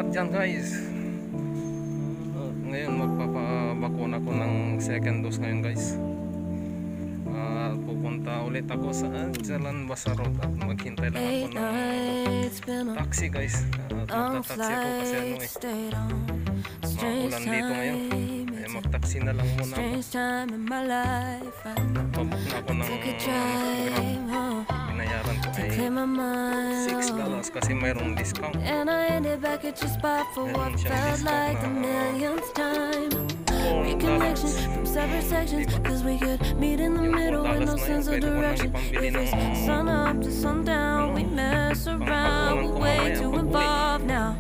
lahat dyan guys. Ngayon magpapabakuna ko ng second dose ngayon guys. Pupunta ulit ako sa Jalan Basar Road at maghintay lang ako ng taxi guys. Magta-taxi ako kasi maulan dito ngayon. Kaya mag-taxi na lang muna ako. Nagpabook na ako ng Grab. Binayaran ko ay $6 kasi mayroong discount. Meron siyang discount na $4. Separate sections, cause we could meet in the middle with no sense of direction. If it's sun up to sundown, we mess around, we're way too involved now.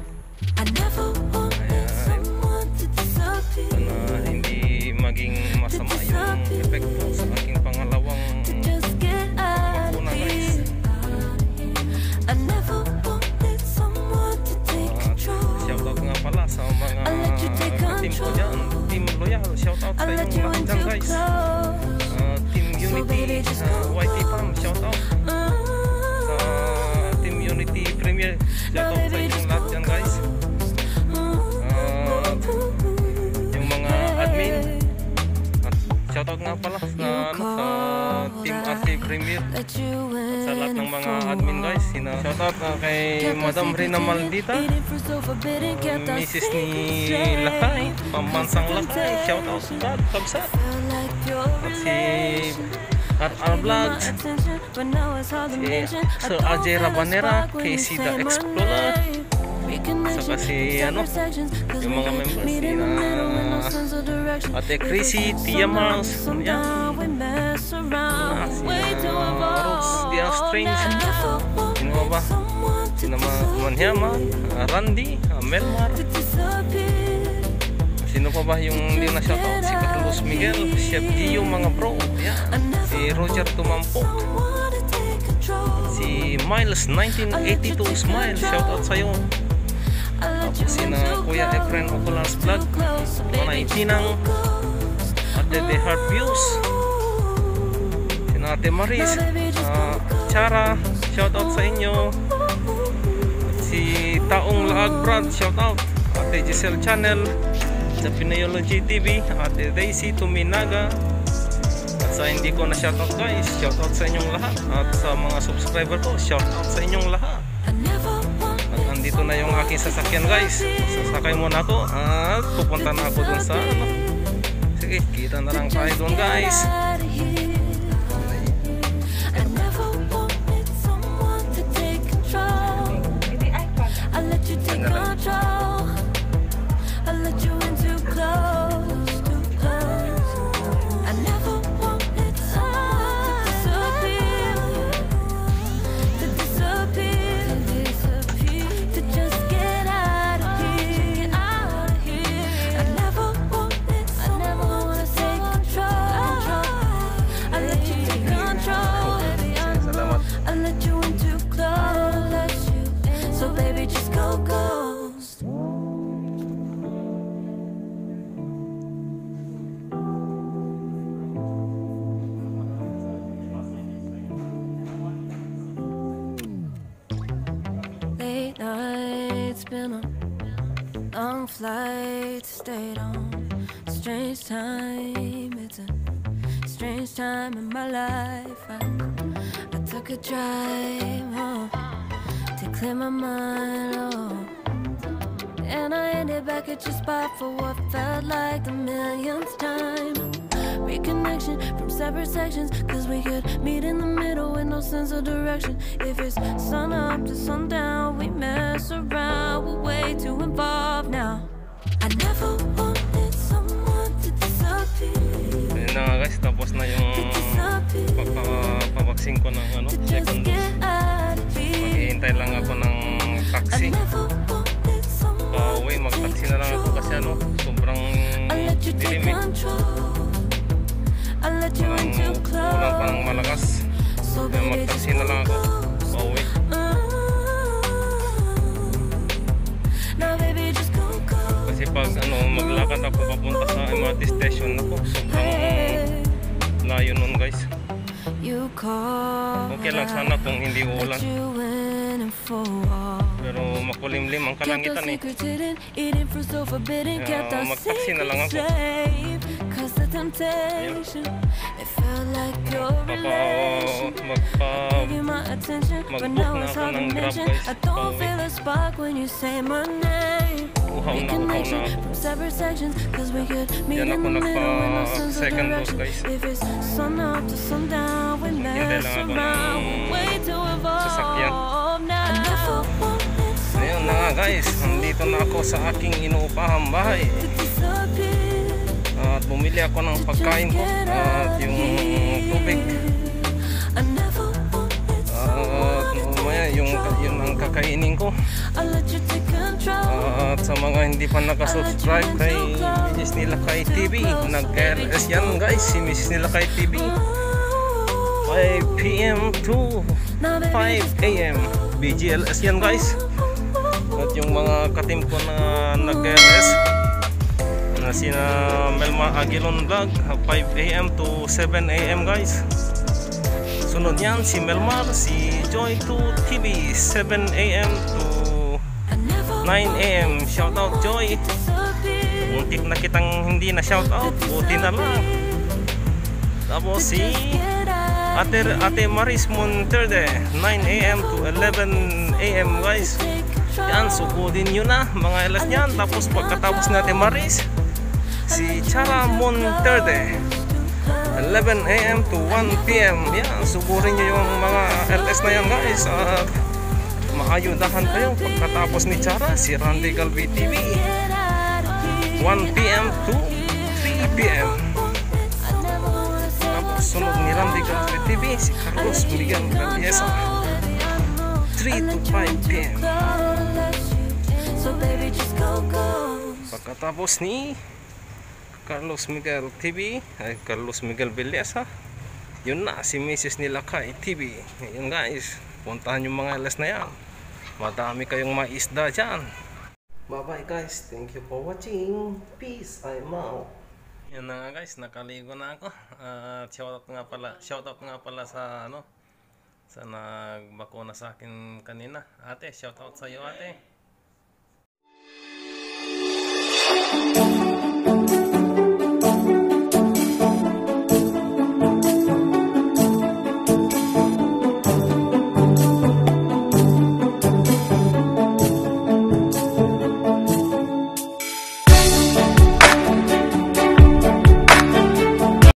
I never wanted someone to disappear. Na hindi maging masama yung epekto sa aking pangalawang bakuna guys. I never wanted someone to take control. Shoutout nga pala sa mga team ko dyan, Team Loyal. Shoutout sa inyong lahat dyan guys. Team Unity, YT Farm, shoutout. Sa Team Unity Premier, shoutout sa inyong lahat dyan guys. Yung mga admin, shoutout nga pala sa Team RT Premier. At sa lahat ng mga admin guys. Shoutout kay Madam Rina Maldita, Mrs. ni Lakay, Pambansang Lakay, shoutout sa Kabsat. At si RR Vlogs, si Sir Ajay Rabanera, Casey the Explorer, saka si yung mga members si Ate Chrissy, Tia Mars, si Rose Dia Strange, sino ba? Sino Manyaman, Randy, Melmar, sino pa ba yung hindi na shoutout? Si Carlos Miguel, Chef Gio, mga bro, si Roger Tumampok, si Miles 1982 Smile, shoutout sa'yo. Tapos sina Kuya Efren Oculars Vlog, Manay Tinang, Ate The Heart Views, sina Ate Maris, Chara, shoutout sa inyo. At si Taong Laag Brad, shoutout. Ate Giselle Channel, The Pineology TV, Ate Daisy Tuminaga. At sa hindi ko na shoutout guys, shoutout sa inyong lahat. At sa mga subscriber ko, shoutout sa inyong lahat. At andito na yung aking sasakyan guys. Sasakay muna ako at pupunta na ako dun sa sige, kita na lang tayo dun guys. Been a long flight, stayed on a strange time. It's a strange time in my life. I took a drive home to clear my mind, and I ended back at your spot for what felt like the millionth time. Reconnection from separate sections, cause we could meet in the middle with no sense of direction. If it's sun up to sundown, we mess around, we're way too involved now. I never wanted someone to disappear. Ayun na nga guys, tapos na yung pagpapavaksing ko ng second dose. Maghihintay lang ako ng taxi. Pauwi, mag-taxi na lang ako kasi sobrang dilimit. Walang parang malakas. Kaya mag-taxi na lang ako. Pauwi. Kasi pag maglakad ako papunta sa MRT station ako, sobrang layo nun guys. Okay lang sana kung hindi uulan. beautiful wall. Pero makulimlim ang Kept our kalangitan eh. secrets hidden, eating fruit so forbidden. Kept our magtaksi na lang secrets ako. safe. Cause the temptation, it felt like your relation. Give you my attention, but mag-book now na it's ako hard to ng Grab, mention. guys. I don't Pauwi. feel a spark when you say my name. Uhaw na Reconnection ako. from separate sections, cause we could meet Yan in ako the middle with no sense of second dose, direction. guys. If it's sun up to sundown, we Hintay mess lang ako around. ng Wait to sasakyan. evolve now. I never wanted Ayun na nga guys, nandito na ako sa aking inuupahang bahay. to disappear. At bumili ako ng pagkain ko at yung tubig. I never wanted At mamaya yung ang kakainin ko. I let you take control. At sa mga hindi pa nakasubscribe kay Mrs. Nilakay TV, nag-LS yan guys, si Mrs. Nilakay TV. 5 PM to 5 AM BGLS yan guys. At yung mga katim ko na nag-LS na sina Melma Aguilon Vlog 5 AM to 7 AM guys. Sunod yan si Melmar, si Joy 2 TV 7 AM to 9 AM. Shoutout Joy. Muntik na kitang hindi na shoutout, buti na lang. Tapos si Ate Maris Monterde 9 AM to 11 AM guys. Yan, sugudin nyo na mga LS nyan. Tapos pagkatapos natin Maris, si Chara Monterde 11 AM to 1 PM. Yan, sugurin nyo yung mga LS na yan guys. At maayudahan kayo pagkatapos ni Chara, si Randy Galvi TV 1 PM to 3 PM. Tapos sunod ni Randy Galvi TV, si Carlos Miguel Valdesa 3 to 5 PM. So baby, just go, go. Pagkatapos ni Carlos Miguel TV, ay Carlos Miguel Valdesa, yun na si Mrs. Nilakay TV. Yun guys, puntahan yung mga LS na yan. Madami kayong maisda dyan. Bye bye guys, thank you for watching. Peace, I'm out. Yan na nga guys, nakaligo na ako. Shoutout nga pala sa sa nagbakuna sa akin kanina. Ate, shoutout sa iyo ate.